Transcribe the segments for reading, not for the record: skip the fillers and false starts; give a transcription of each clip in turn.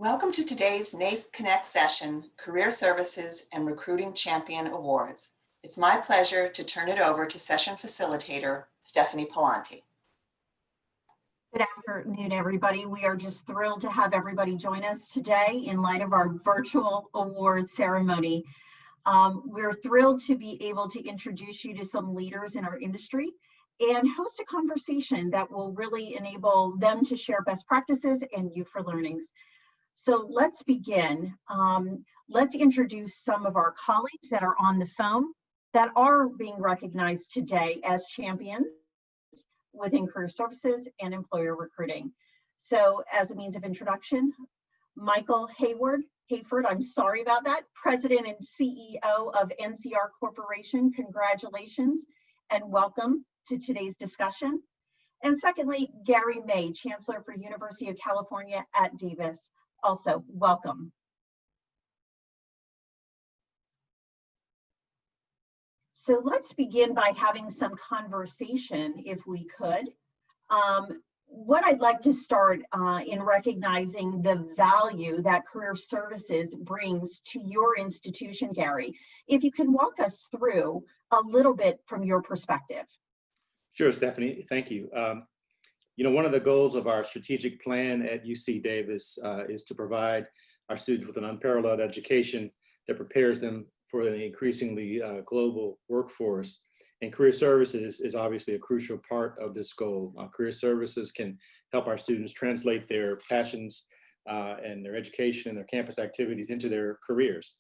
Welcome to today's NACE Connect session, Career Services and Recruiting Champion Awards. It's my pleasure to turn it over to session facilitator, Stephanie Pallante. Good afternoon, everybody. We are just thrilled to have everybody join us today in light of our virtual awards ceremony. We're thrilled to be able to introduce you to some leaders in our industry and host a conversation that will really enable them to share best practices and you for learnings. So let's begin. Let's introduce some of our colleagues that are on the phone that are being recognized today as champions within career services and employer recruiting. So as a means of introduction, Michael Hayford, I'm sorry about that, President and CEO of NCR Corporation. Congratulations and welcome to today's discussion. And secondly, Gary May, Chancellor for University of California at Davis. Also, welcome. So let's begin by having some conversation, if we could. What I'd like to start in recognizing the value that career services brings to your institution, Gary. If you can walk us through a little bit from your perspective. Sure, Stephanie, thank you. One of the goals of our strategic plan at UC Davis is to provide our students with an unparalleled education that prepares them for an increasingly global workforce. And career services is obviously a crucial part of this goal. Career services can help our students translate their passions and their education and their campus activities into their careers.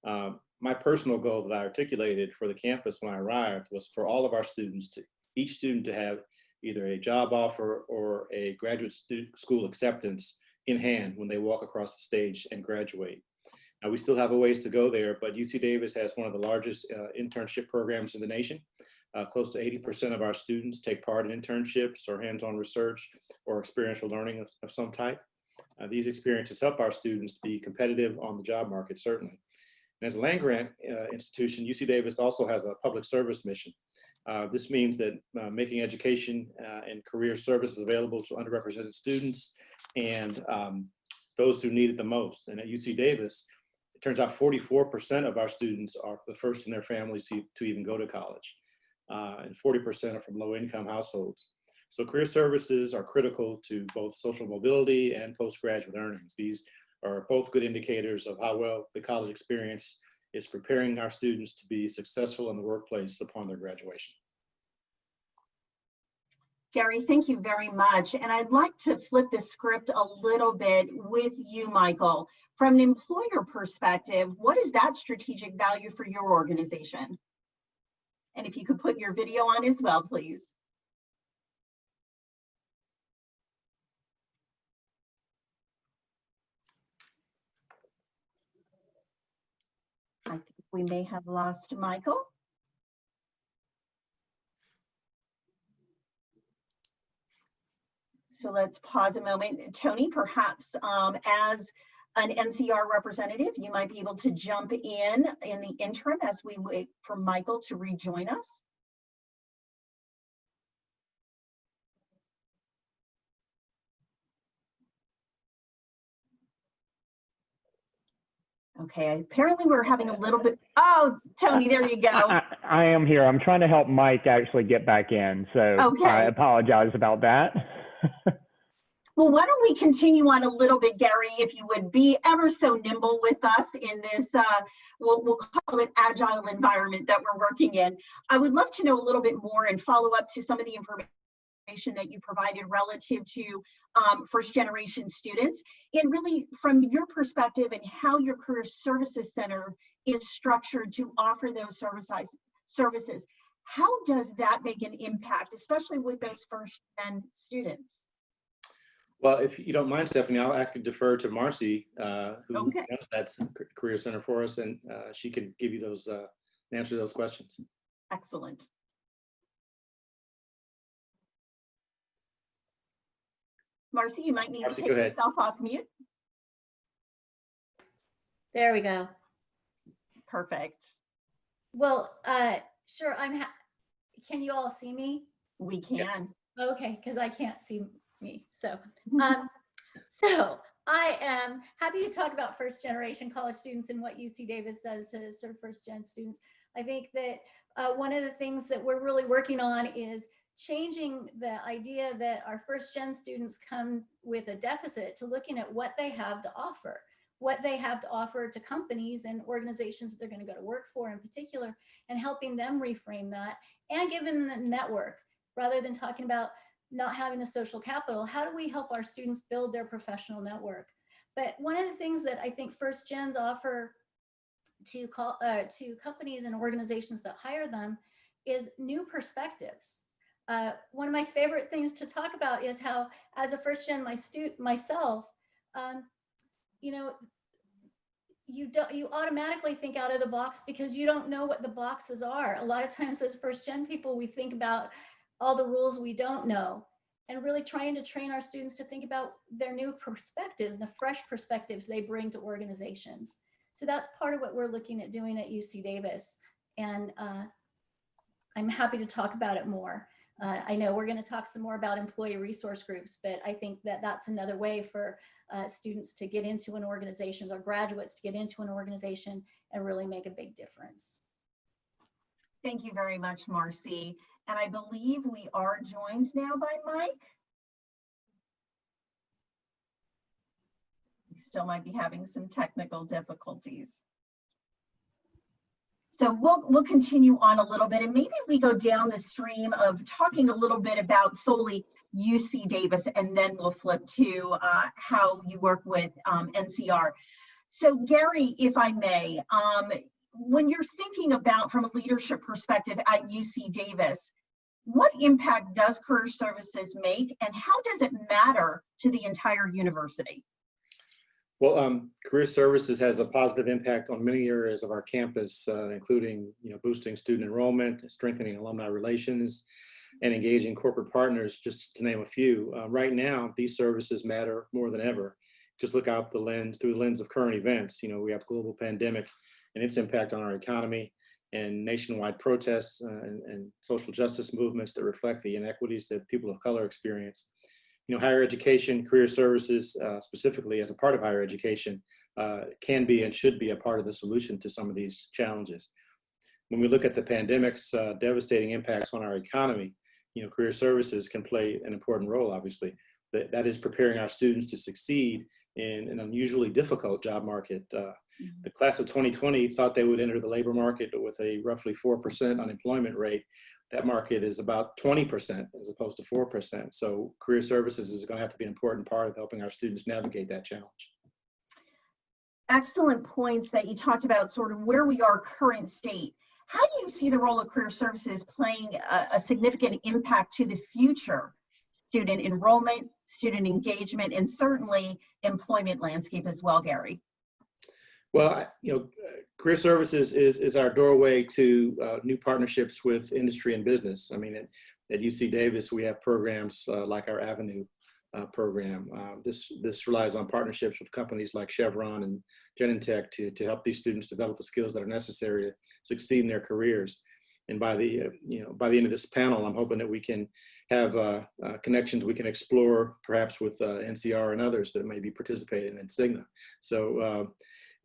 My personal goal that I articulated for the campus when I arrived was for all of our students, each student to have either a job offer or a graduate school acceptance in hand when they walk across the stage and graduate. Now, we still have a ways to go there, but UC Davis has one of the largest internship programs in the nation. Close to 80% of our students take part in internships or hands-on research or experiential learning of some type. These experiences help our students to be competitive on the job market, certainly. And as a land-grant institution, UC Davis also has a public service mission. This means that making education and career services available to underrepresented students and those who need it the most. And at UC Davis, it turns out 44% of our students are the first in their families to even go to college. And 40% are from low-income households. So career services are critical to both social mobility and postgraduate earnings. These are both good indicators of how well the college experience is preparing our students to be successful in the workplace upon their graduation. Gary, thank you very much. And I'd like to flip the script a little bit with you, Michael. From an employer perspective, what is that strategic value for your organization? And if you could put your video on as well, please. I think we may have lost Michael. So let's pause a moment. Tony, perhaps as an NCR representative, you might be able to jump in the interim as we wait for Michael to rejoin us. Okay, apparently we're having a little bit, oh, Tony, there you go. I am here. I'm trying to help Mike actually get back in, so okay. I apologize about that. Well, why don't we continue on a little bit, Gary, if you would be ever so nimble with us in this, we'll call it agile environment that we're working in. I would love to know a little bit more and follow up to some of the information that you provided relative to first generation students, and really from your perspective and how your Career Services Center is structured to offer those services. How does that make an impact, especially with those first gen students? Well, if you don't mind, Stephanie, I'll actually defer to Marcie, who runs that Career Center for us, and she can give you those, answer those questions. Excellent. Marcie, you might need to take yourself off mute. There we go. Perfect. Well, sure. Can you all see me? We can. Yes. Okay, because I can't see me. So, I am happy to talk about first generation college students and what UC Davis does to serve first gen students. I think that one of the things that we're really working on is changing the idea that our first gen students come with a deficit to looking at what they have to offer, to companies and organizations that they're going to go to work for in particular, and helping them reframe that and giving them a network rather than talking about not having the social capital. How do we help our students build their professional network? But one of the things that I think first gens offer to companies and organizations that hire them is new perspectives. One of my favorite things to talk about is how, as a first gen myself, you automatically think out of the box because you don't know what the boxes are. A lot of times as first gen people, we think about all the rules we don't know, and really trying to train our students to think about their new perspectives, the fresh perspectives they bring to organizations. So that's part of what we're looking at doing at UC Davis. And I'm happy to talk about it more. I know we're going to talk some more about employee resource groups, but I think that that's another way for students to get into an organization, or graduates to get into an organization and really make a big difference. Thank you very much, Marcie. And I believe we are joined now by Mike. We still might be having some technical difficulties. So we'll continue on a little bit, and maybe we go down the stream of talking a little bit about solely UC Davis, and then we'll flip to how you work with NCR. So Gary, if I may, when you're thinking about from a leadership perspective at UC Davis, what impact does career services make, and how does it matter to the entire university? Well, career services has a positive impact on many areas of our campus, including boosting student enrollment, strengthening alumni relations, and engaging corporate partners, just to name a few. Right now, these services matter more than ever. Just look out through the lens of current events. We have global pandemic and its impact on our economy, and nationwide protests and social justice movements that reflect the inequities that people of color experience. Higher education, career services, specifically as a part of higher education, can be and should be a part of the solution to some of these challenges. When we look at the pandemic's devastating impacts on our economy, career services can play an important role, obviously. That is preparing our students to succeed in an unusually difficult job market. The class of 2020 thought they would enter the labor market with a roughly 4% unemployment rate. That market is about 20% as opposed to 4%. So career services is going to have to be an important part of helping our students navigate that challenge. Excellent points that you talked about, sort of where we are current state. How do you see the role of career services playing a significant impact to the future student enrollment, student engagement, and certainly employment landscape as well, Gary? Well, career services is our doorway to new partnerships with industry and business. I mean, at UC Davis, we have programs like our Avenue program. This relies on partnerships with companies like Chevron and Genentech to help these students develop the skills that are necessary to succeed in their careers. And by the end of this panel, I'm hoping that we can have connections we can explore, perhaps with NCR and others that may be participating in CIGNA. So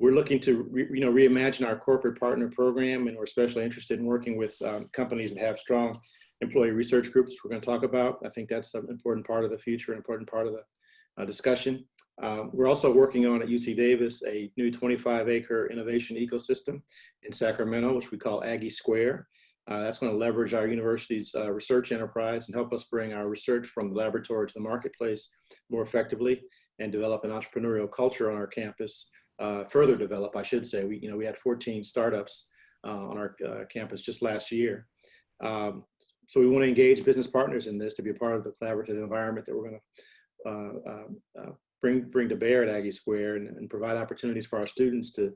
we're looking to reimagine our corporate partner program, and we're especially interested in working with companies that have strong employee research groups we're going to talk about. I think that's an important part of the future, an important part of the discussion. We're also working on at UC Davis a new 25-acre innovation ecosystem in Sacramento, which we call Aggie Square. That's going to leverage our university's research enterprise and help us bring our research from the laboratory to the marketplace more effectively, and develop an entrepreneurial culture on our campus. Further develop, I should say. We had 14 startups on our campus just last year. So we want to engage business partners in this to be a part of the collaborative environment that we're going to bring to bear at Aggie Square, and provide opportunities for our students to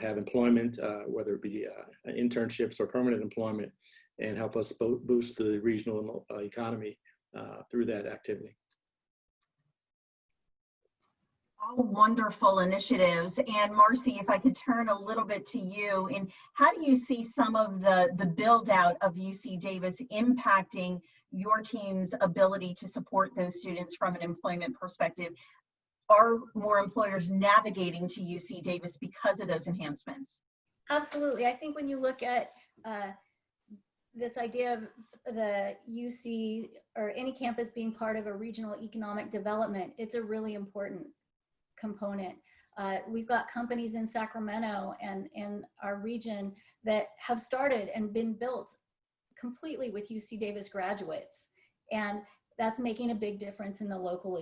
have employment, whether it be internships or permanent employment, and help us boost the regional economy through that activity. All wonderful initiatives. And Marcie, if I could turn a little bit to you, and how do you see some of the build out of UC Davis impacting your team's ability to support those students from an employment perspective? are more employers navigating to UC Davis because of those enhancements? Absolutely. I think when you look at this idea of the UC or any campus being part of a regional economic development, it's a really important component. We've got companies in Sacramento and in our region that have started and been built completely with UC Davis graduates. And that's making a big difference in the local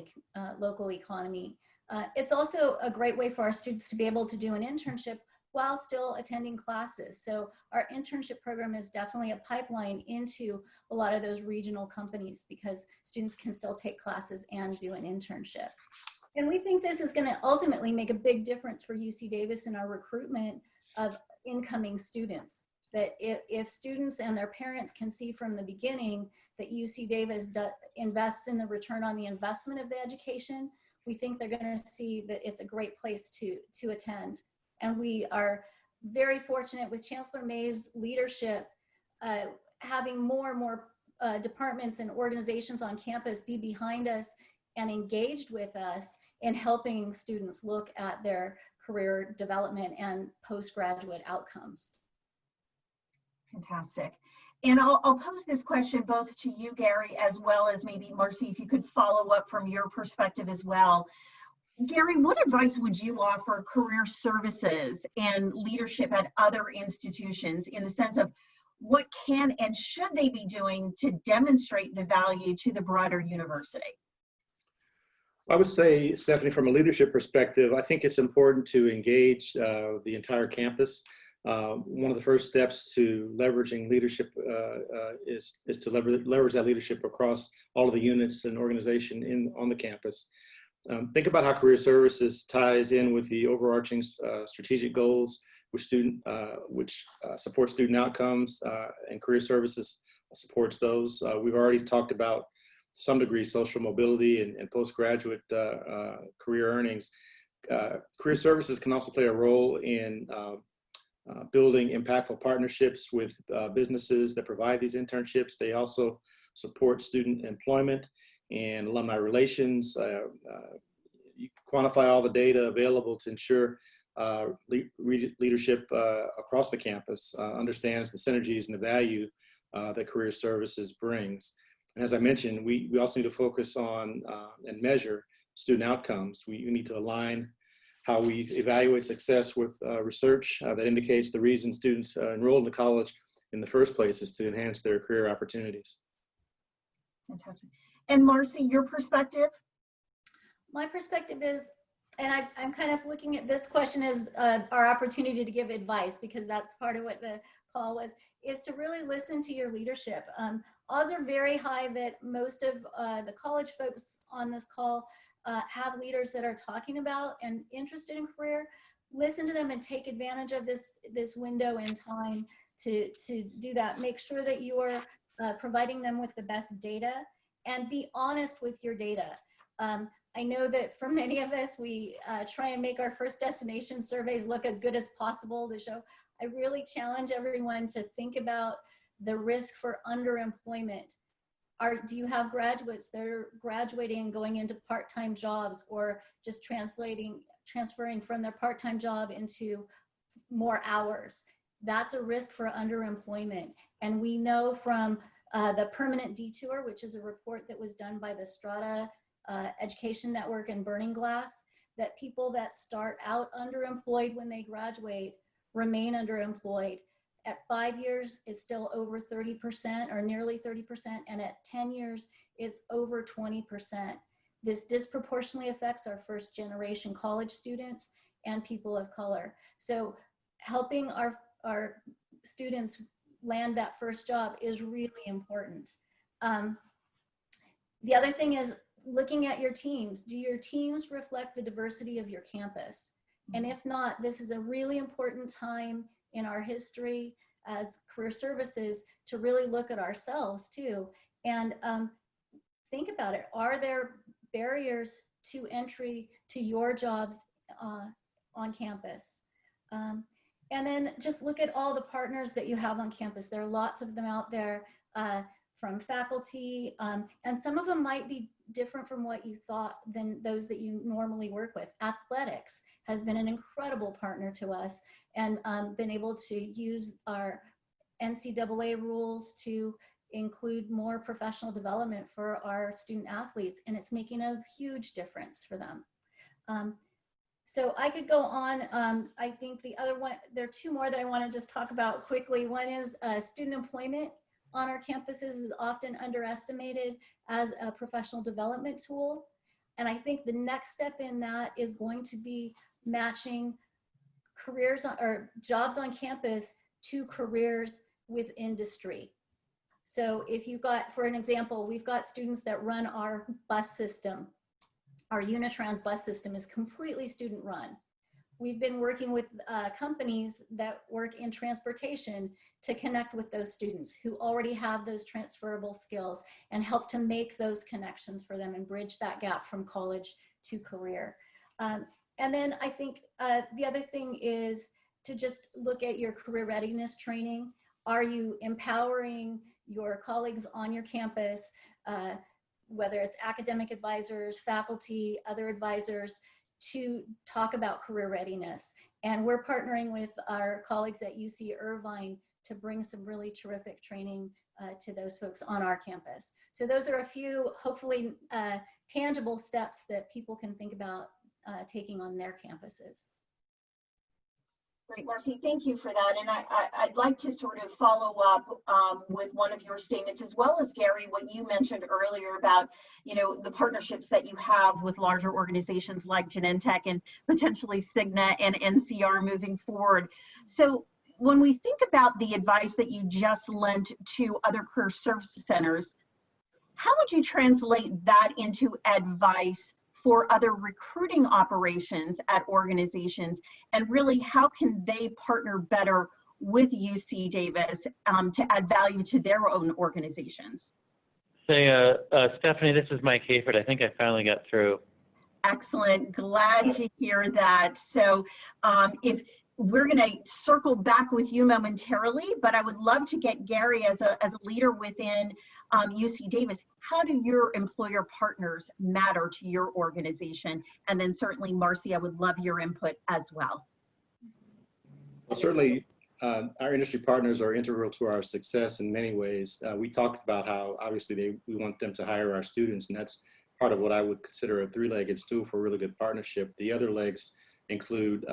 economy. It's also a great way for our students to be able to do an internship while still attending classes. So our internship program is definitely a pipeline into a lot of those regional companies because students can still take classes and do an internship. And we think this is going to ultimately make a big difference for UC Davis in our recruitment of incoming students. That if students and their parents can see from the beginning that UC Davis invests in the return on the investment of the education, we think they're going to see that it's a great place to attend. And we are very fortunate with Chancellor May's leadership, having more and more departments and organizations on campus be behind us and engaged with us in helping students look at their career development and postgraduate outcomes. Fantastic. And I'll pose this question both to you, Gary, as well as maybe Marcie, if you could follow up from your perspective as well. Gary, what advice would you offer career services and leadership at other institutions in the sense of what can and should they be doing to demonstrate the value to the broader university? I would say, Stephanie, from a leadership perspective, I think it's important to engage the entire campus. One of the first steps to leveraging leadership is to leverage that leadership across all of the units and organization on the campus. Think about how career services ties in with the overarching strategic goals, which support student outcomes, and career services supports those. We've already talked about, to some degree, social mobility and postgraduate career earnings. Career services can also play a role in building impactful partnerships with businesses that provide these internships. They also support student employment and alumni relations. You quantify all the data available to ensure leadership across the campus understands the synergies and the value that career services brings. And as I mentioned, we also need to focus on and measure student outcomes. We need to align how we evaluate success with research that indicates the reason students enroll in the college in the first place is to enhance their career opportunities. Fantastic. And Marcie, your perspective? My perspective is, and I'm kind of looking at this question as our opportunity to give advice, because that's part of what the call was, is to really listen to your leadership. Odds are very high that most of the college folks on this call have leaders that are talking about and interested in career. Listen to them and take advantage of this window in time to do that. Make sure that you are providing them with the best data and be honest with your data. I know that for many of us, we try and make our first destination surveys look as good as possible to show. I really challenge everyone to think about the risk for underemployment. Do you have graduates that are graduating and going into part-time jobs, or just transferring from their part-time job into more hours? That's a risk for underemployment. And we know from the Permanent Detour, which is a report that was done by the Strata Education Network and Burning Glass, that people that start out underemployed when they graduate remain underemployed. At 5 years, it's still over 30% or nearly 30%. And at 10 years, it's over 20%. This disproportionately affects our first generation college students and people of color. So helping our students land that first job is really important. The other thing is looking at your teams. Do your teams reflect the diversity of your campus? And if not, this is a really important time in our history as career services to really look at ourselves too and think about it. Are there barriers to entry to your jobs on campus? And then just look at all the partners that you have on campus. There are lots of them out there from faculty, and some of them might be different from what you thought than those that you normally work with. Athletics has been an incredible partner to us, and been able to use our NCAA rules to include more professional development for our student athletes, and it's making a huge difference for them. So I could go on. I think the other one, there are two more that I want to just talk about quickly. One is student employment on our campuses is often underestimated as a professional development tool. And I think the next step in that is going to be matching careers or jobs on campus to careers with industry. So if you've got, for an example, we've got students that run our bus system. Our Unitrans bus system is completely student run. We've been working with companies that work in transportation to connect with those students who already have those transferable skills and help to make those connections for them and bridge that gap from college to career. And then I think the other thing is to just look at your career readiness training. Are you empowering your colleagues on your campus, whether it's academic advisors, faculty, other advisors, to talk about career readiness? And we're partnering with our colleagues at UC Irvine to bring some really terrific training to those folks on our campus. So those are a few, hopefully, tangible steps that people can think about taking on their campuses. Great, Marcie, thank you for that. And I'd like to sort of follow up with one of your statements, as well as Gary, what you mentioned earlier about, you know, the partnerships that you have with larger organizations like Genentech and potentially CIGNA and NCR moving forward. So when we think about the advice that you just lent to other career service centers, how would you translate that into advice for other recruiting operations at organizations, and really how can they partner better with UC Davis to add value to their own organizations? Say, Stephanie, this is Mike Hayford. I think I finally got through. Excellent, glad to hear that. So if we're going to circle back with you momentarily, but I would love to get Gary as a leader within UC Davis. How do your employer partners matter to your organization? And then certainly, Marcie, I would love your input as well. Well, certainly, our industry partners are integral to our success in many ways. We talked about how obviously we want them to hire our students, and that's part of what I would consider a three-legged stool for a really good partnership. The other legs include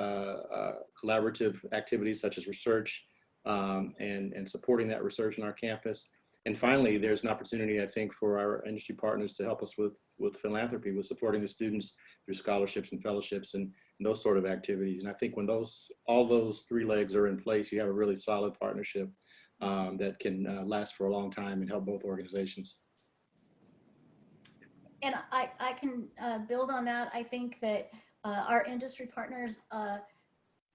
collaborative activities such as research and supporting that research on our campus. And finally, there's an opportunity, I think, for our industry partners to help us with philanthropy, with supporting the students through scholarships and fellowships and those sort of activities. And I think when all those three legs are in place, you have a really solid partnership that can last for a long time and help both organizations. And I can build on that. I think that our industry partners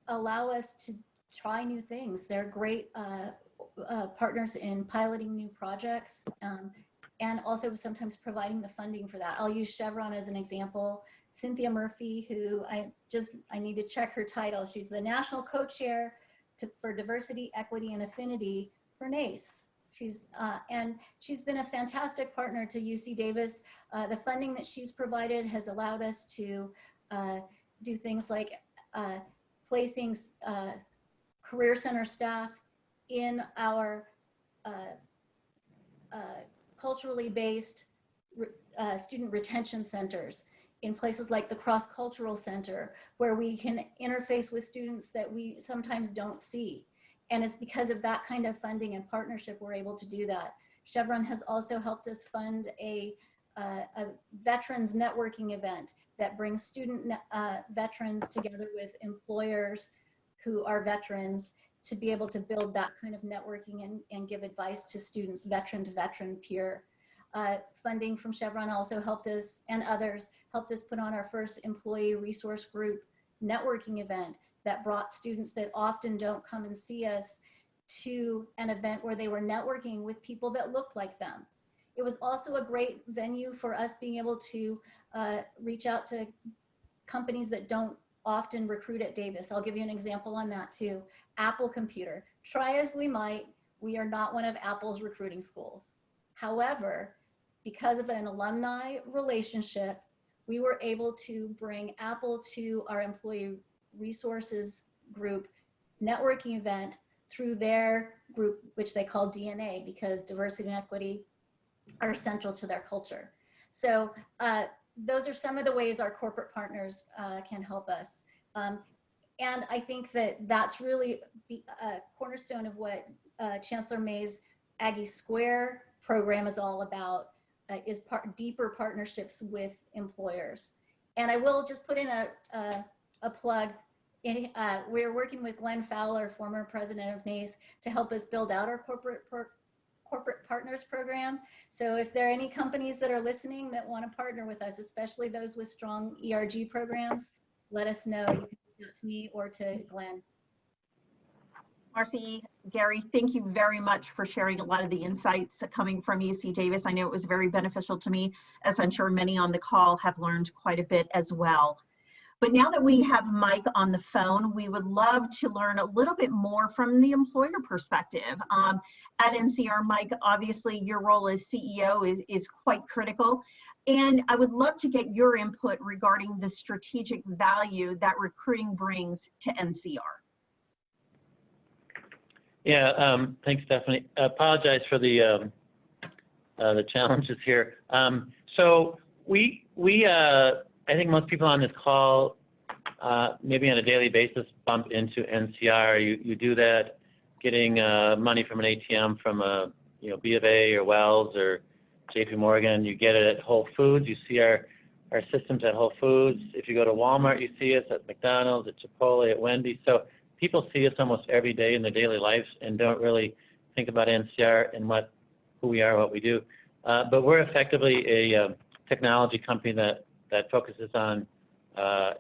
allow us to try new things. They're great partners in piloting new projects and also sometimes providing the funding for that. I'll use Chevron as an example. Cynthia Murphy, who I need to check her title. She's the National Co-Chair for Diversity, Equity, and Affinity for NACE. She's been a fantastic partner to UC Davis. The funding that she's provided has allowed us to do things like placing career center staff in our culturally based student retention centers, in places like the Cross-Cultural Center, where we can interface with students that we sometimes don't see. And it's because of that kind of funding and partnership we're able to do that. Chevron has also helped us fund a veterans networking event that brings student veterans together with employers who are veterans to be able to build that kind of networking and give advice to students, veteran to veteran peer. Funding from Chevron also helped us, and others helped us put on our first employee resource group networking event that brought students that often don't come and see us to an event where they were networking with people that looked like them. It was also a great venue for us being able to reach out to companies that don't often recruit at Davis. I'll give you an example on that too. Apple Computer. Try as we might, we are not one of Apple's recruiting schools. However, because of an alumni relationship, we were able to bring Apple to our employee resources group networking event through their group, which they call DNA, because diversity and equity are central to their culture. So those are some of the ways our corporate partners can help us. And I think that that's really a cornerstone of what Chancellor May's Aggie Square program is all about, is deeper partnerships with employers. And I will just put in a plug. We're working with Glenn Fowler, former president of NACE, to help us build out our corporate partners program. So if there are any companies that are listening that want to partner with us, especially those with strong ERG programs, let us know. You can reach out to me or to Glenn. Marcie, Gary, thank you very much for sharing a lot of the insights coming from UC Davis. I know it was very beneficial to me, as I'm sure many on the call have learned quite a bit as well. But now that we have Mike on the phone, we would love to learn a little bit more from the employer perspective. At NCR, Mike, obviously your role as CEO is quite critical. And I would love to get your input regarding the strategic value that recruiting brings to NCR. Yeah, thanks, Stephanie. I apologize for the challenges here. So I think most people on this call, maybe on a daily basis, bump into NCR. You do that getting money from an ATM from a B of A or Wells or JP Morgan. You get it at Whole Foods. You see our systems at Whole Foods. If you go to Walmart, you see us at McDonald's, at Chipotle, at Wendy's. So people see us almost every day in their daily lives and don't really think about NCR and who we are, what we do. But we're effectively a technology company that focuses on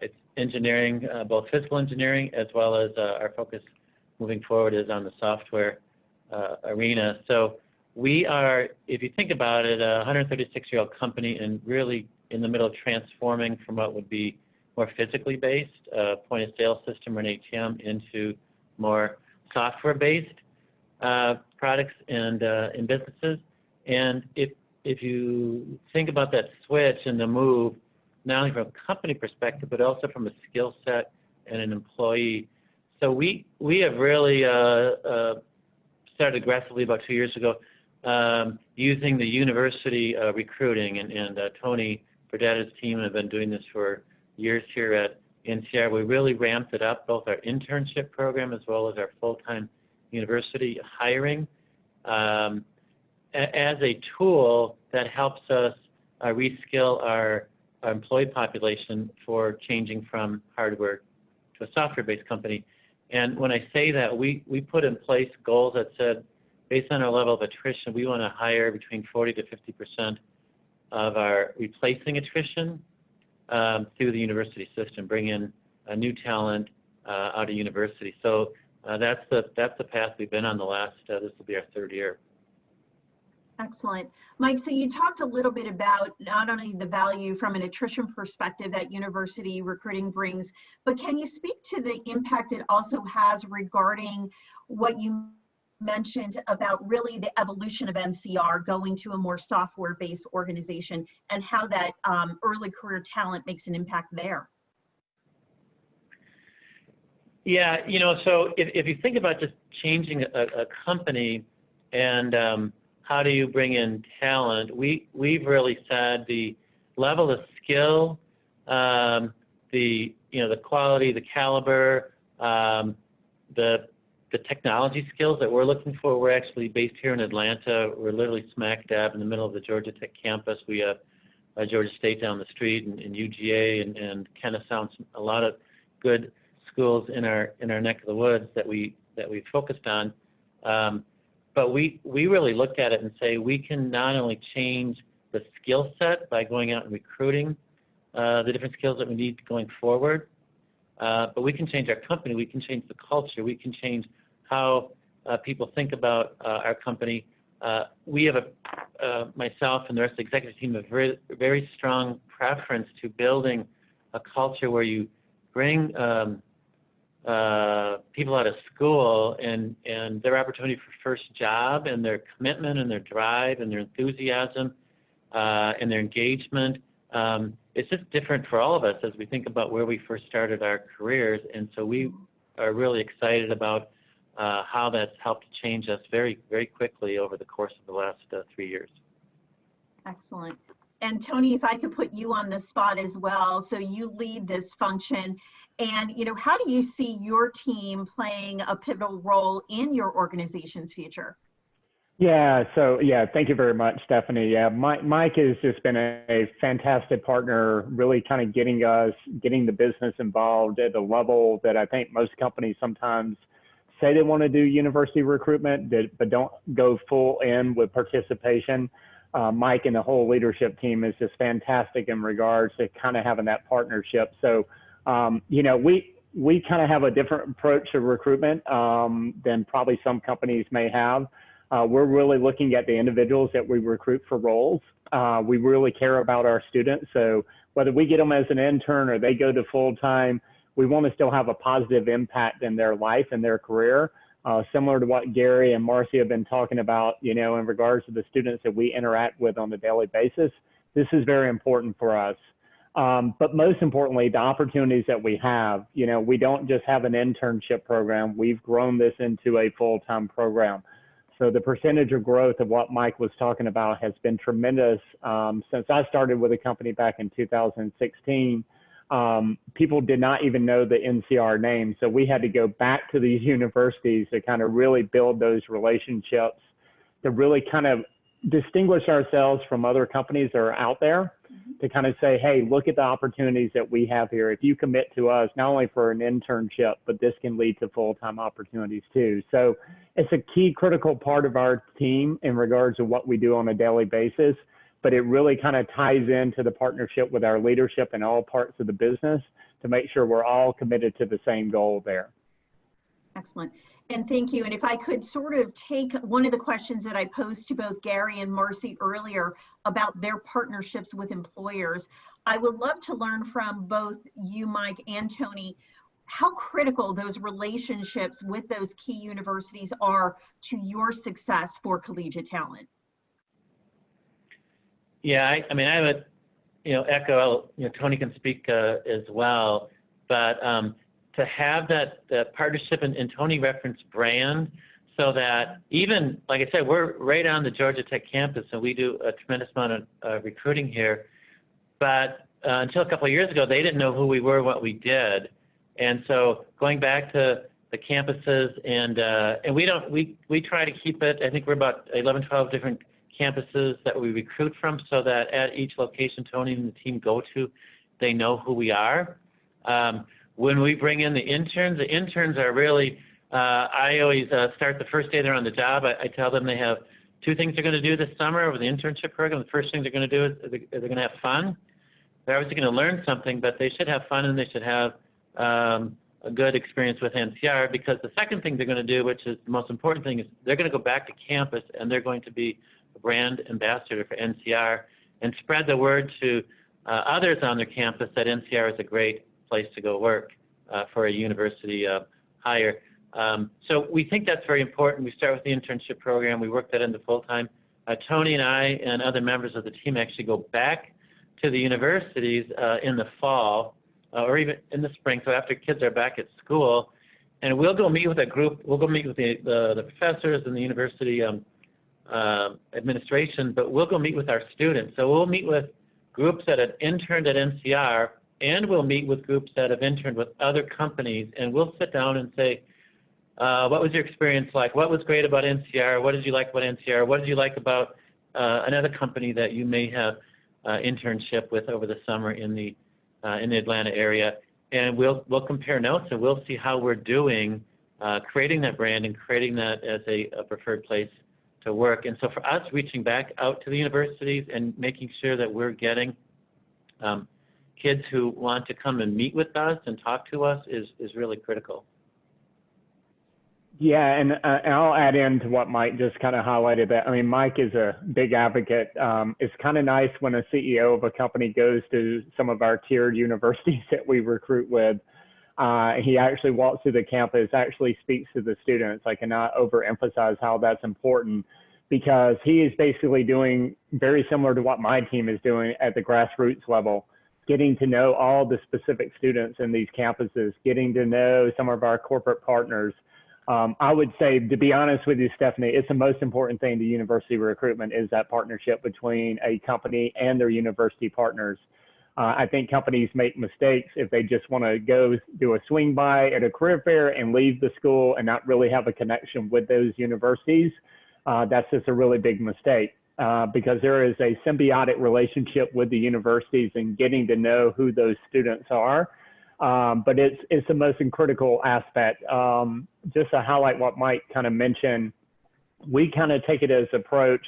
its engineering, both physical engineering, as well as our focus moving forward is on the software arena. So we are, if you think about it, a 136-year-old company and really in the middle of transforming from what would be more physically based, point of sale system or an ATM, into more software-based products and businesses. And if you think about that switch and the move, not only from a company perspective, but also from a skill set and an employee. So we have really started aggressively about 2 years ago using the university recruiting, and Tony Burdett's team have been doing this for years here at NCR. We really ramped it up, both our internship program as well as our full-time university hiring, as a tool that helps us reskill our employee population for changing from hardware to a software-based company. And when I say that, we put in place goals that said, based on our level of attrition, we want to hire between 40 to 50% of our replacing attrition through the university system, bring in a new talent out of university. So that's the path we've been on the last, this will be our third year. Excellent. Mike, so you talked a little bit about not only the value from an attrition perspective that university recruiting brings, but can you speak to the impact it also has regarding what you mentioned about really the evolution of NCR going to a more software-based organization and how that early career talent makes an impact there? Yeah, so if you think about just changing a company and how do you bring in talent, we've really said the level of skill, the quality, the caliber, the technology skills that we're looking for. We're actually based here in Atlanta. We're literally smack dab in the middle of the Georgia Tech campus. We have Georgia State down the street, and UGA, and Kennesaw, a lot of good schools in our neck of the woods that we focused on. But we really looked at it and say we can not only change the skill set by going out and recruiting the different skills that we need going forward, but we can change our company, we can change the culture, we can change how people think about our company. We have myself and the rest of the executive team, have very, very strong preference to building a culture where you bring people out of school and their opportunity for first job and their commitment and their drive and their enthusiasm and their engagement. It's just different for all of us as we think about where we first started our careers. And so we are really excited about how that's helped change us very, very quickly over the course of the last 3 years. Excellent. And Tony, if I could put you on the spot as well. So you lead this function, and how do you see your team playing a pivotal role in your organization's future? Yeah, so thank you very much, Stephanie. Yeah, Mike has just been a fantastic partner, really kind of getting the business involved at a level that I think most companies sometimes say they want to do university recruitment, but don't go full in with participation. Mike and the whole leadership team is just fantastic in regards to kind of having that partnership. So, we kind of have a different approach to recruitment than probably some companies may have. We're really looking at the individuals that we recruit for roles. We really care about our students. So whether we get them as an intern or they go to full-time, we want to still have a positive impact in their life and their career. Similar to what Gary and Marcie have been talking about, in regards to the students that we interact with on a daily basis. This is very important for us. But most importantly, the opportunities that we have, we don't just have an internship program. We've grown this into a full-time program. So the percentage of growth of what Mike was talking about has been tremendous. Since I started with the company back in 2016, people did not even know the NCR name. So we had to go back to these universities to kind of really build those relationships, to really kind of distinguish ourselves from other companies that are out there, to kind of say, hey, look at the opportunities that we have here. If you commit to us, not only for an internship, but this can lead to full-time opportunities too. So it's a key critical part of our team in regards to what we do on a daily basis, but it really kind of ties into the partnership with our leadership in all parts of the business to make sure we're all committed to the same goal there. Excellent. And thank you. And if I could sort of take one of the questions that I posed to both Gary and Marcie earlier about their partnerships with employers, I would love to learn from both you, Mike, and Tony, how critical those relationships with those key universities are to your success for collegiate talent. Yeah, I mean, I would, echo, Tony can speak as well, but to have that partnership, and Tony referenced brand, so that even, like I said, we're right on the Georgia Tech campus, and we do a tremendous amount of recruiting here. But until a couple of years ago, they didn't know who we were, what we did. And so going back to the campuses, and we try to keep it, I think we're about 11, 12 different campuses that we recruit from, so that at each location Tony and the team go to, they know who we are. When we bring in the interns are really, I always start the first day they're on the job. I tell them they have two things they're going to do this summer with the internship program. The first thing they're going to do is they're going to have fun. They're obviously going to learn something, but they should have fun, and they should have a good experience with NCR, because the second thing they're going to do, which is the most important thing, is they're going to go back to campus, and they're going to be a brand ambassador for NCR and spread the word to others on their campus that NCR is a great place to go work for a university hire. So we think that's very important. We start with the internship program. We work that into full-time. Tony and I and other members of the team actually go back to the universities in the fall or even in the spring, so after kids are back at school, and we'll go meet with a group. We'll go meet with the professors and the university administration, but we'll go meet with our students. So we'll meet with groups that have interned at NCR, and we'll meet with groups that have interned with other companies, and we'll sit down and say, what was your experience like? What was great about NCR? What did you like about NCR? What did you like about another company that you may have internship with over the summer in the Atlanta area? And we'll compare notes, and we'll see how we're doing creating that brand and creating that as a preferred place to work. And so for us, reaching back out to the universities and making sure that we're getting kids who want to come and meet with us and talk to us is really critical. Yeah, and I'll add in to what Mike just kind of highlighted. That, I mean, Mike is a big advocate. It's kind of nice when a CEO of a company goes to some of our tiered universities that we recruit with. He actually walks through the campus, actually speaks to the students. I cannot overemphasize how that's important, because he is basically doing very similar to what my team is doing at the grassroots level, getting to know all the specific students in these campuses, getting to know some of our corporate partners. I would say, to be honest with you, Stephanie, it's the most important thing to university recruitment is that partnership between a company and their university partners. I think companies make mistakes if they just want to go do a swing by at a career fair and leave the school and not really have a connection with those universities. That's just a really big mistake because there is a symbiotic relationship with the universities and getting to know who those students are. But it's the most critical aspect. Just to highlight what Mike kind of mentioned, we kind of take it as approach.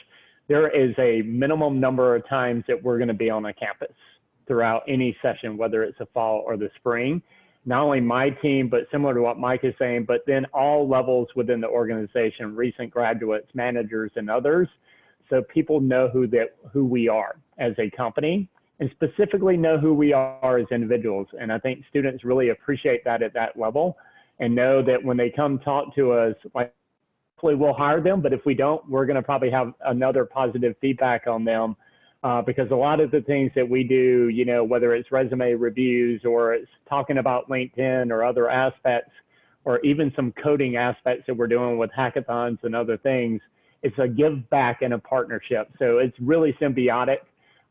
There is a minimum number of times that we're going to be on a campus throughout any session, whether it's the fall or the spring. Not only my team, but similar to what Mike is saying, but then all levels within the organization, recent graduates, managers, and others. So people know who we are as a company and specifically know who we are as individuals. And I think students really appreciate that at that level and know that when they come talk to us, like, hopefully we'll hire them, but if we don't, we're gonna probably have another positive feedback on them because a lot of the things that we do, you know, whether it's resume reviews or it's talking about LinkedIn or other aspects, or even some coding aspects that we're doing with hackathons and other things, it's a give back and a partnership. So it's really symbiotic.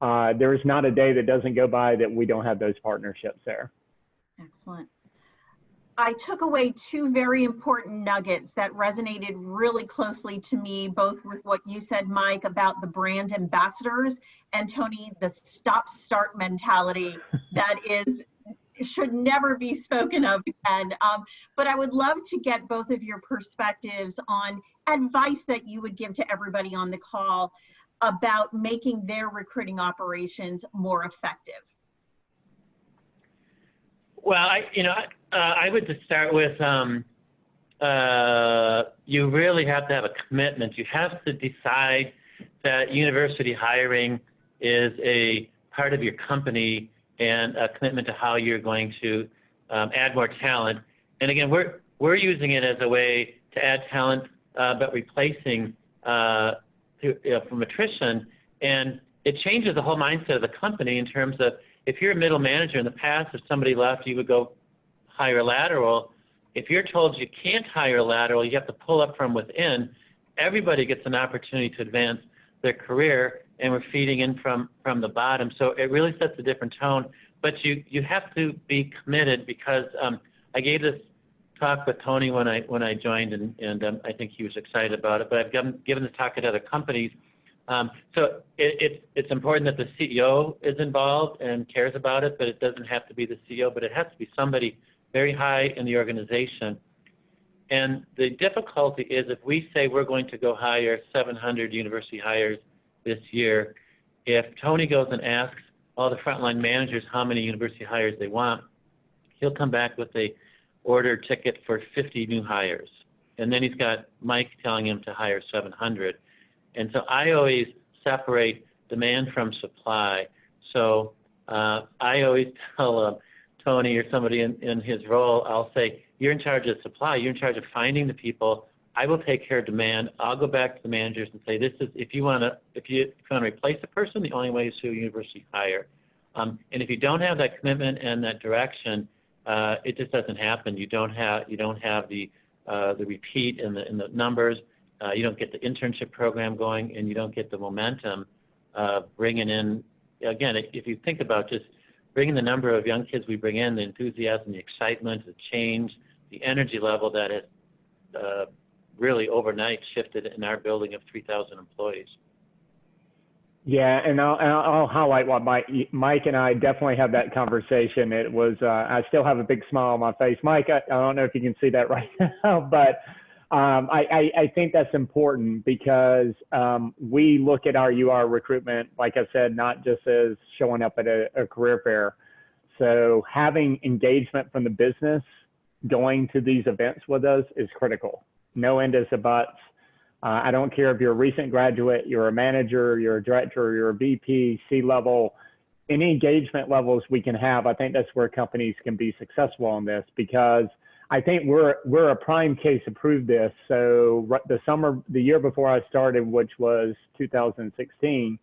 There is not a day that doesn't go by that we don't have those partnerships there. Excellent. I took away two very important nuggets that resonated really closely to me, both with what you said, Mike, about the brand ambassadors, and Tony, the stop-start mentality that should never be spoken of again. But I would love to get both of your perspectives on advice that you would give to everybody on the call about making their recruiting operations more effective. Well, I would just start with you really have to have a commitment. You have to decide that university hiring is a part of your company and a commitment to how you're going to add more talent. And again, we're using it as a way to add talent, but replacing from attrition. And it changes the whole mindset of the company in terms of, if you're a middle manager in the past, if somebody left, you would go hire a lateral. If you're told you can't hire a lateral, you have to pull up from within. Everybody gets an opportunity to advance their career, and we're feeding in from the bottom. So it really sets a different tone. But you have to be committed, because I gave this talk with Tony when I joined, and I think he was excited about it. But I've given the talk at other companies. So it's important that the CEO is involved and cares about it, but it doesn't have to be the CEO, but it has to be somebody very high in the organization. And the difficulty is, if we say we're going to go hire 700 university hires this year, if Tony goes and asks all the frontline managers how many university hires they want, he'll come back with a order ticket for 50 new hires. And then he's got Mike telling him to hire 700. And so I always separate demand from supply. So I always tell Tony or somebody in his role, I'll say, you're in charge of supply. You're in charge of finding the people. I will take care of demand. I'll go back to the managers and say, this is, if you want to replace a person, the only way is to a university hire. And if you don't have that commitment and that direction, it just doesn't happen. You don't have the repeat in the numbers. You don't get the internship program going, and you don't get the momentum bringing in. Again, if you think about just bringing the number of young kids we bring in, the enthusiasm, the excitement, the change, the energy level that has really overnight shifted in our building of 3,000 employees. Yeah, and I'll highlight what Mike and I definitely have that conversation. It was, I still have a big smile on my face. Mike, I don't know if you can see that right now, but I think that's important, because we look at our UR recruitment, like I said, not just as showing up at a career fair. So having engagement from the business going to these events with us is critical. No end is a buts. I don't care if you're a recent graduate, you're a manager, you're a director, you're a VP, C-level, any engagement levels we can have. I think that's where companies can be successful on this, because I think we're a prime case to prove this. So the year before I started, which was 2016,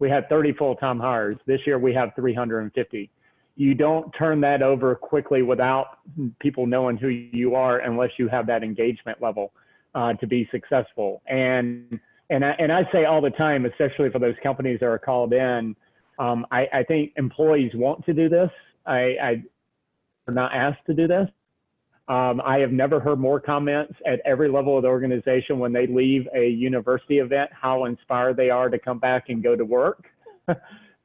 we had 30 full-time hires. This year we have 350. You don't turn that over quickly without people knowing who you are unless you have that engagement level to be successful. And I say all the time, especially for those companies that are called in, I think employees want to do this. I are not asked to do this. I have never heard more comments at every level of the organization when they leave a university event, how inspired they are to come back and go to work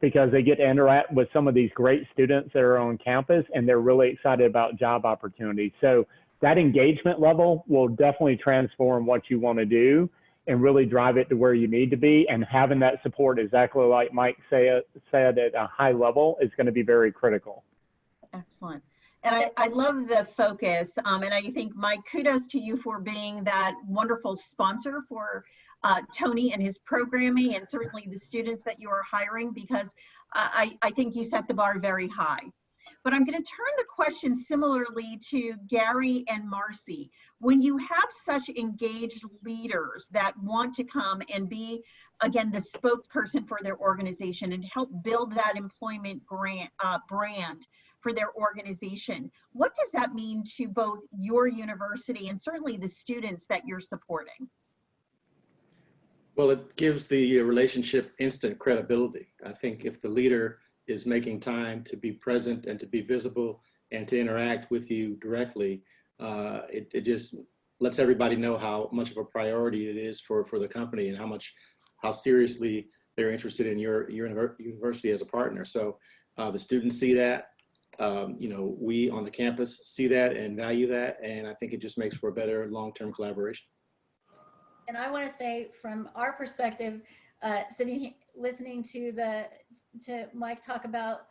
because they get to interact with some of these great students that are on campus and they're really excited about job opportunities. So that engagement level will definitely transform what you want to do and really drive it to where you need to be. And having that support, exactly like Mike said at a high level, is going to be very critical. Excellent. And I love the focus. And I think, Mike, kudos to you for being that wonderful sponsor for Tony and his programming, and certainly the students that you are hiring, because I think you set the bar very high. But I'm going to turn the question similarly to Gary and Marcie. When you have such engaged leaders that want to come and be, again, the spokesperson for their organization and help build that employment brand for their organization, what does that mean to both your university and certainly the students that you're supporting? Well, it gives the relationship instant credibility. I think if the leader is making time to be present and to be visible and to interact with you directly, it just lets everybody know how much of a priority it is for the company and how seriously they're interested in your university as a partner. So the students see that. We on the campus see that and value that, and I think it just makes for a better long-term collaboration. And I want to say, from our perspective, listening to Mike talk about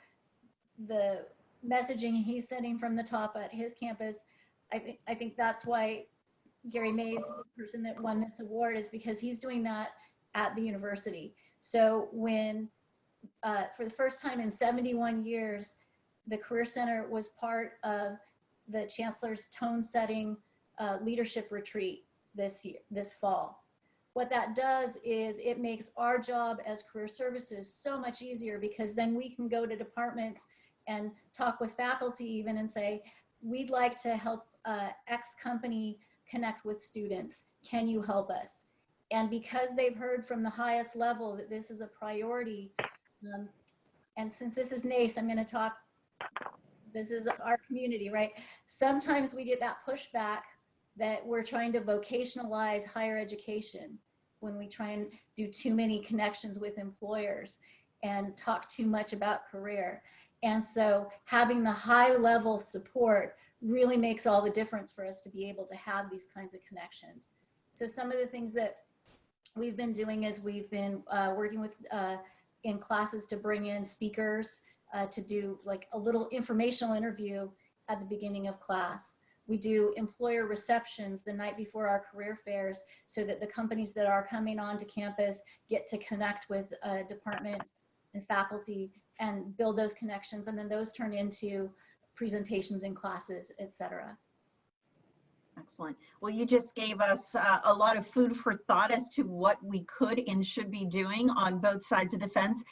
the messaging he's sending from the top at his campus, I think that's why Gary Mays, the person that won this award, is because he's doing that at the university. So when, for the first time in 71 years, the Career Center was part of the Chancellor's tone-setting leadership retreat this fall. What that does is it makes our job as career services so much easier, because then we can go to departments and talk with faculty even and say, we'd like to help X company connect with students. Can you help us? And because they've heard from the highest level that this is a priority, and since this is NACE, I'm going to talk, this is our community, right? Sometimes we get that pushback that we're trying to vocationalize higher education when we try and do too many connections with employers and talk too much about career. And so having the high level support really makes all the difference for us to be able to have these kinds of connections. So some of the things that we've been doing is we've been working with in classes to bring in speakers to do like a little informational interview at the beginning of class. We do employer receptions the night before our career fairs so that the companies that are coming onto campus get to connect with departments and faculty and build those connections, and then those turn into presentations in classes, etc. Excellent. Well, you just gave us a lot of food for thought as to what we could and should be doing on both sides of the fence.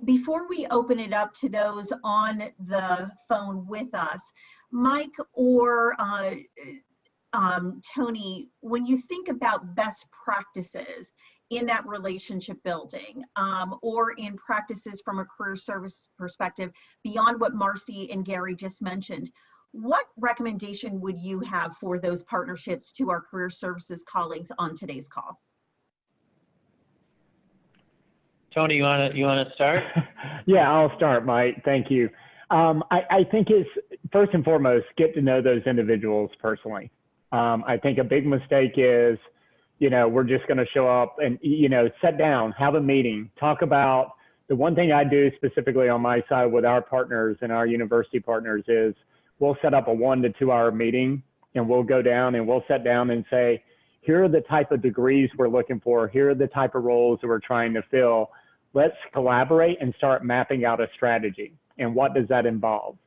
Before we open it up to those on the phone with us, Mike or Tony, when you think about best practices in that relationship building or in practices from a career service perspective, beyond what Marcie and Gary just mentioned, what recommendation would you have for those partnerships to our career services colleagues on today's call? Tony, you wanna start? Yeah, I'll start, Mike. Thank you. I think it's first and foremost, get to know those individuals personally. I think a big mistake is, we're just going to show up and, sit down, have a meeting, talk about the one thing I do specifically on my side with our partners and our university partners is we'll set up a 1 to 2 hour meeting and we'll go down and we'll sit down and say, here are the type of degrees we're looking for. Here are the type of roles that we're trying to fill. Let's collaborate and start mapping out a strategy. And what does that involve?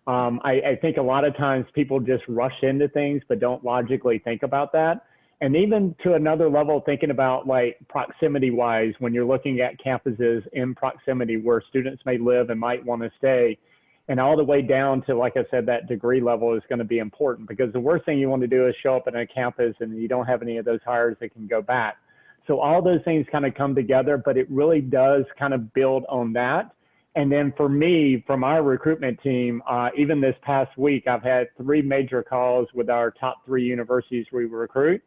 I think a lot of times people just rush into things, but don't logically think about that. And even to another level, thinking about like proximity wise, when you're looking at campuses in proximity where students may live and might want to stay, and all the way down to, like I said, that degree level is going to be important, because the worst thing you want to do is show up at a campus and you don't have any of those hires that can go back. So all those things kind of come together, but it really does kind of build on that. And then for me, from our recruitment team, even this past week, I've had 3 major calls with our top 3 universities we recruit.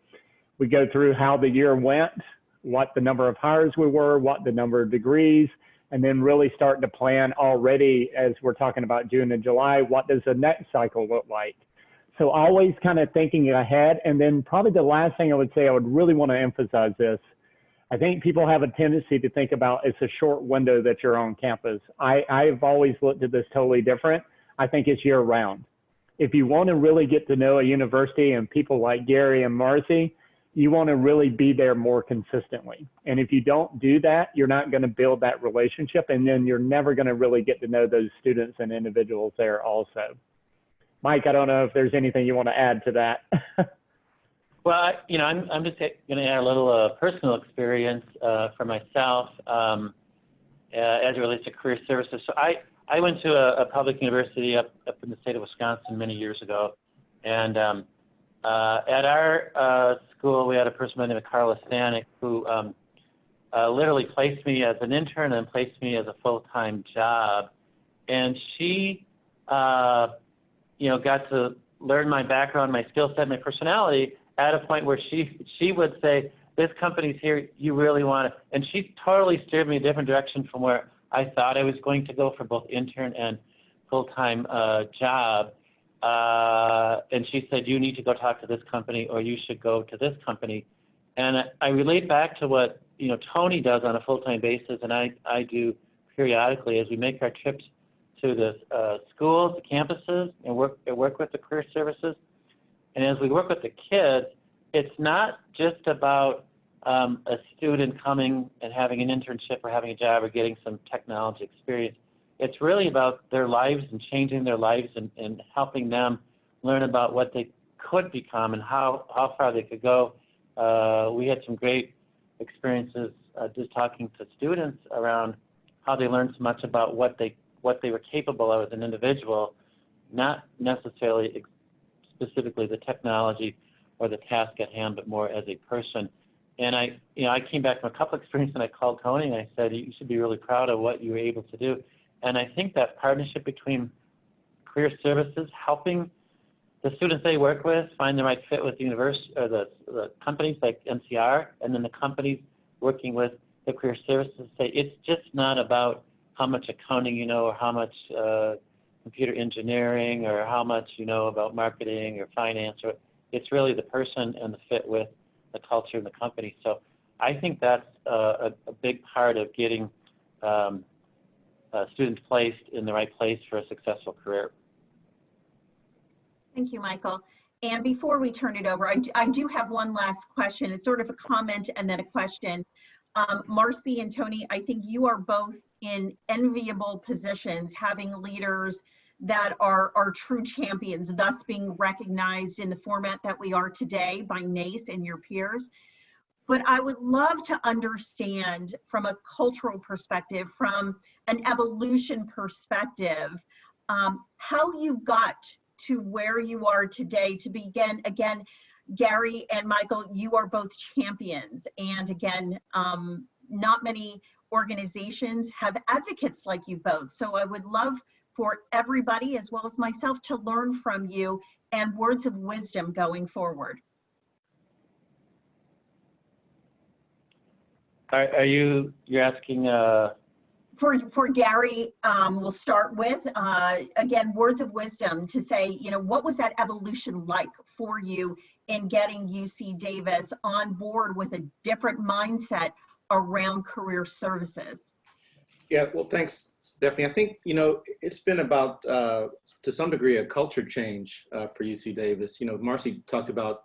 We go through how the year went, what the number of hires we were, what the number of degrees, and then really starting to plan already as we're talking about June and July, what does the next cycle look like? So always kind of thinking ahead. And then probably the last thing I would say, I would really want to emphasize this. I think people have a tendency to think about it's a short window that you're on campus. I've always looked at this totally different. I think it's year round. If you want to really get to know a university and people like Gary and Marcie, you want to really be there more consistently. And if you don't do that, you're not going to build that relationship, and then you're never going to really get to know those students and individuals there also. Mike, I don't know if there's anything you want to add to that. Well, I'm just going to add a little personal experience for myself as it relates to career services. So I went to a public university up in the state of Wisconsin many years ago, and at our school, we had a person by the name of Carla Stanek who literally placed me as an intern and placed me as a full-time job. And she, got to learn my background, my skill set, my personality at a point where she would say, this company's here, you really want it. And she totally steered me a different direction from where I thought I was going to go for both intern and full-time job. And she said, you need to go talk to this company, or you should go to this company. And I relate back to what, Tony does on a full-time basis, and I do periodically as we make our trips to the schools, the campuses, and work with the career services. And as we work with the kids, it's not just about a student coming and having an internship or having a job or getting some technology experience. It's really about their lives and changing their lives and helping them learn about what they could become and how far they could go. We had some great experiences just talking to students around how they learned so much about what they were capable of as an individual, not necessarily specifically the technology or the task at hand, but more as a person. And I came back from a couple experiences, and I called Tony and I said, you should be really proud of what you were able to do. And I think that partnership between career services, helping the students they work with find the right fit with the university or the companies like NCR, and then the companies working with the career services, say it's just not about how much accounting you know, or how much computer engineering, or how much you know about marketing or finance. Or it's really the person and the fit with the culture and the company. So I think that's a big part of getting students placed in the right place for a successful career. Thank you, Michael. And before we turn it over, I do have one last question. It's sort of a comment and then a question. Marcie and Tony, I think you are both in enviable positions, having leaders that are true champions, thus being recognized in the format that we are today by NACE and your peers. But I would love to understand from a cultural perspective, from an evolution perspective, how you got to where you are today to begin. Again, Gary and Michael, you are both champions. And again, not many organizations have advocates like you both. So I would love for everybody, as well as myself, to learn from you and words of wisdom going forward. You're asking? For Gary, we'll start with, again, words of wisdom to say, what was that evolution like for you in getting UC Davis on board with a different mindset around career services? Yeah, well, thanks, Stephanie. I think, it's been about, to some degree, a culture change for UC Davis. Marcie talked about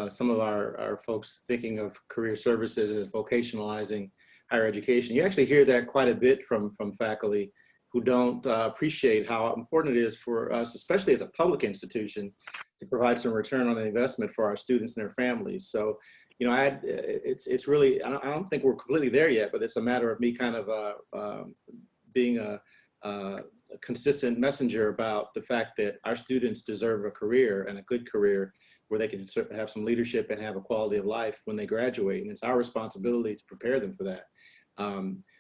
some of our folks thinking of career services as vocationalizing higher education. You actually hear that quite a bit from faculty who don't appreciate how important it is for us, especially as a public institution, to provide some return on the investment for our students and their families. So, you know, it's really, I don't think we're completely there yet, but it's a matter of me kind of being a consistent messenger about the fact that our students deserve a career, and a good career, where they can have some leadership and have a quality of life when they graduate. And it's our responsibility to prepare them for that.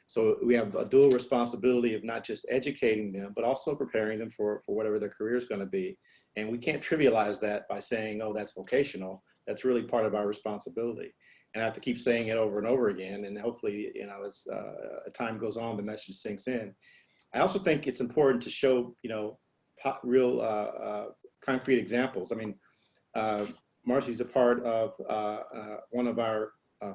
So we have a dual responsibility of not just educating them, but also preparing them for whatever their career is going to be. And we can't trivialize that by saying, oh, that's vocational. That's really part of our responsibility. And I have to keep saying it over and over again. And hopefully, you know, as time goes on, the message sinks in. I also think it's important to show, you know, real concrete examples. I mean, Marcie's a part of one of our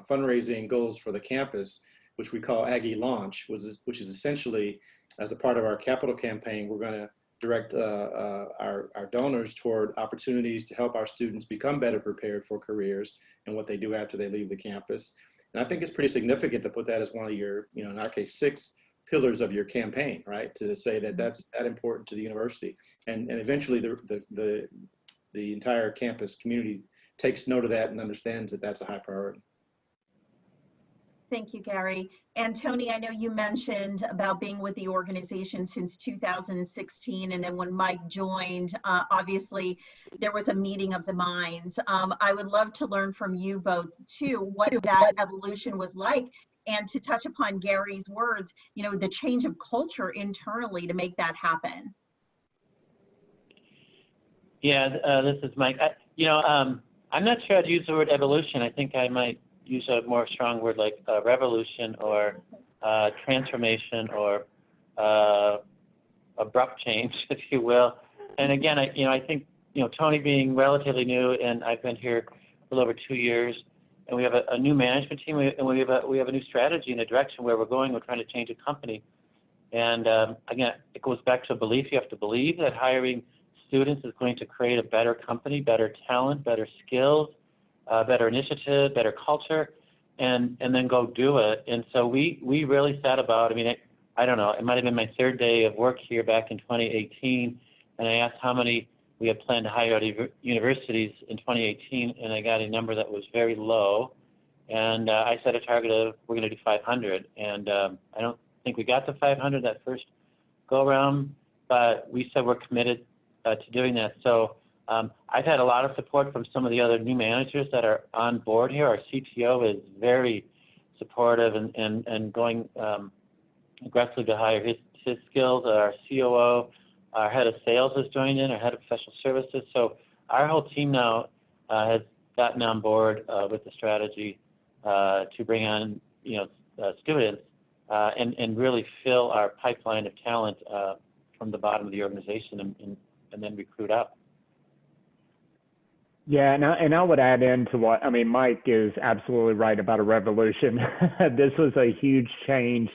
fundraising goals for the campus, which we call Aggie Launch, which is essentially, as a part of our capital campaign, we're going to direct our donors toward opportunities to help our students become better prepared for careers and what they do after they leave the campus. And I think it's pretty significant to put that as one of your, you know, in our case, 6 pillars of your campaign, right? To say that that's that important to the university. And eventually the entire campus community takes note of that and understands that that's a high priority. Thank you, Gary. And Tony, I know you mentioned about being with the organization since 2016, and then when Mike joined, obviously there was a meeting of the minds. I would love to learn from you both too, what that evolution was like, and to touch upon Gary's words, you know, the change of culture internally to make that happen. Yeah, this is Mike. I'm not sure I'd use the word evolution. I think I might use a more strong word like revolution or transformation or abrupt change, if you will. And again, I think, you know, Tony being relatively new, and I've been here a little over 2 years, and we have a new management team, and we have a new strategy and a direction where we're going. We're trying to change a company. And again, it goes back to a belief. You have to believe that hiring students is going to create a better company, better talent, better skills, better initiative, better culture, and then go do it. And so we really set about, I mean, I don't know, it might have been my 3rd day of work here back in 2018, and I asked how many we had planned to hire out of universities in 2018, and I got a number that was very low. And I set a target of, we're going to do 500. And I don't think we got to 500 that first go around, but we said we're committed to doing that. So I've had a lot of support from some of the other new managers that are on board here. Our CTO is very supportive and going aggressively to hire his skills. Our COO, our head of sales has joined in, our head of professional services. So our whole team now has gotten on board with the strategy to bring on, you know, students and really fill our pipeline of talent from the bottom of the organization and then recruit up. Yeah, and I would add into what, I mean, Mike is absolutely right about a revolution. This was a huge change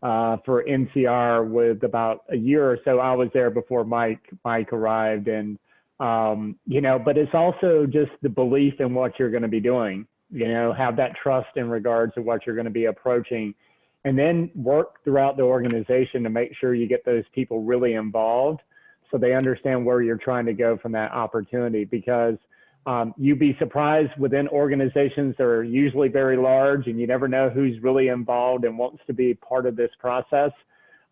for NCR. With about a year or so, I was there before Mike arrived, and you know, but it's also just the belief in what you're going to be doing. You know, have that trust in regards to what you're going to be approaching, and then work throughout the organization to make sure you get those people really involved, so they understand where you're trying to go from that opportunity. Because you'd be surprised, within organizations that are usually very large, and you never know who's really involved and wants to be part of this process.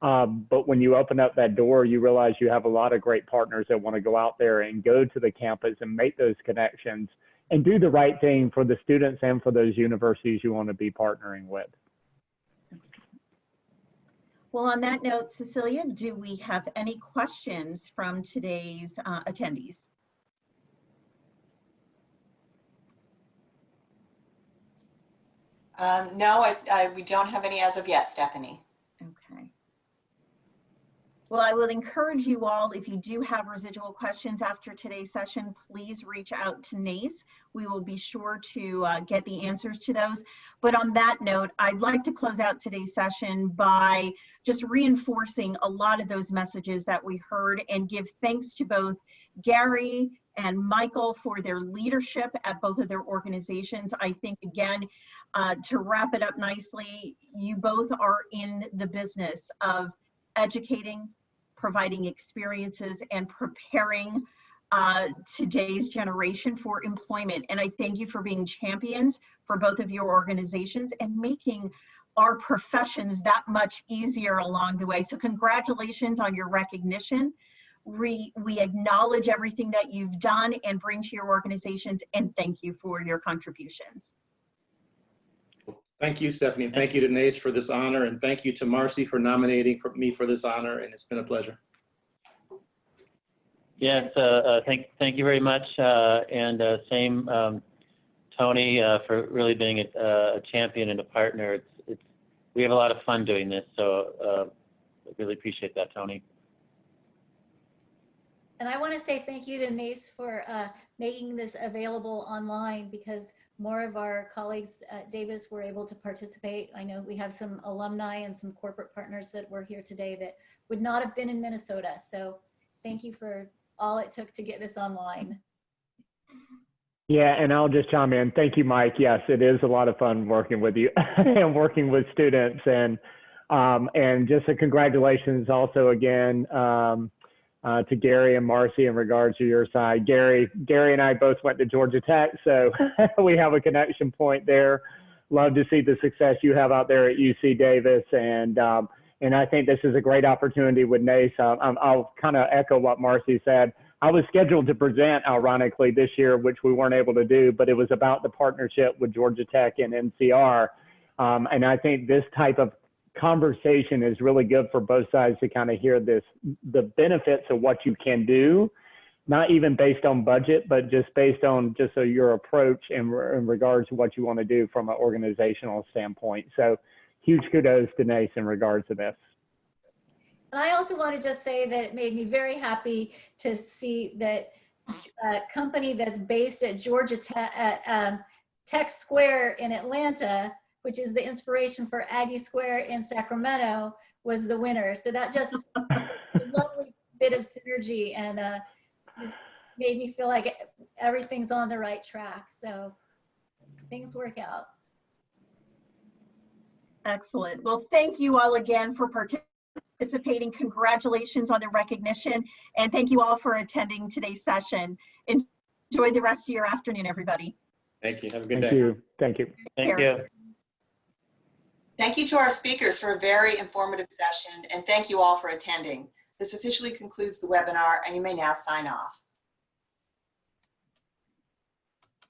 But when you open up that door, you realize you have a lot of great partners that want to go out there and go to the campus and make those connections and do the right thing for the students and for those universities you want to be partnering with. Well, on that note, Cecilia, do we have any questions from today's attendees? No, we don't have any as of yet, Stephanie. Okay. Well, I would encourage you all, if you do have residual questions after today's session, please reach out to NACE. We will be sure to get the answers to those. But on that note, I'd like to close out today's session by just reinforcing a lot of those messages that we heard, and give thanks to both Gary and Michael for their leadership at both of their organizations. I think, again, to wrap it up nicely, you both are in the business of educating, providing experiences, and preparing today's generation for employment. And I thank you for being champions for both of your organizations and making our professions that much easier along the way. So congratulations on your recognition. We acknowledge everything that you've done and bring to your organizations, and thank you for your contributions. Thank you, Stephanie. Thank you to Nace for this honor, and thank you to Marcie for nominating me for this honor, and it's been a pleasure. Yes, thank you very much, and same Tony for really being a champion and a partner. We have a lot of fun doing this, so I really appreciate that, Tony. And I want to say thank you to Nace for making this available online, because more of our colleagues at Davis were able to participate. I know we have some alumni and some corporate partners that were here today that would not have been in Minnesota. So thank you for all it took to get this online. Yeah, and I'll just chime in. Thank you, Mike. Yes, it is a lot of fun working with you and working with students, and just a congratulations also again to Gary and Marcie in regards to your side. Gary and I both went to Georgia Tech, so we have a connection point there. Love to see the success you have out there at UC Davis, and I think this is a great opportunity with NACE. I'll kind of echo what Marcie said. I was scheduled to present, ironically, this year, which we weren't able to do, but it was about the partnership with Georgia Tech and NCR. And I think this type of conversation is really good for both sides to kind of hear the benefits of what you can do, not even based on budget, but just based on your approach in regards to what you want to do from an organizational standpoint. So huge kudos to NACE in regards to this. And I also want to just say that it made me very happy to see that a company that's based at Georgia Tech, at Tech Square in Atlanta, which is the inspiration for Aggie Square in Sacramento, was the winner. So that just a lovely bit of synergy, and just made me feel like everything's on the right track. So things work out. Excellent. Well, thank you all again for participating. Congratulations on the recognition, and thank you all for attending today's session. Enjoy the rest of your afternoon, everybody. Thank you. Have a good day. Thank you. Thank you. Thank you. Thank you to our speakers for a very informative session, and thank you all for attending. This officially concludes the webinar, and you may now sign off.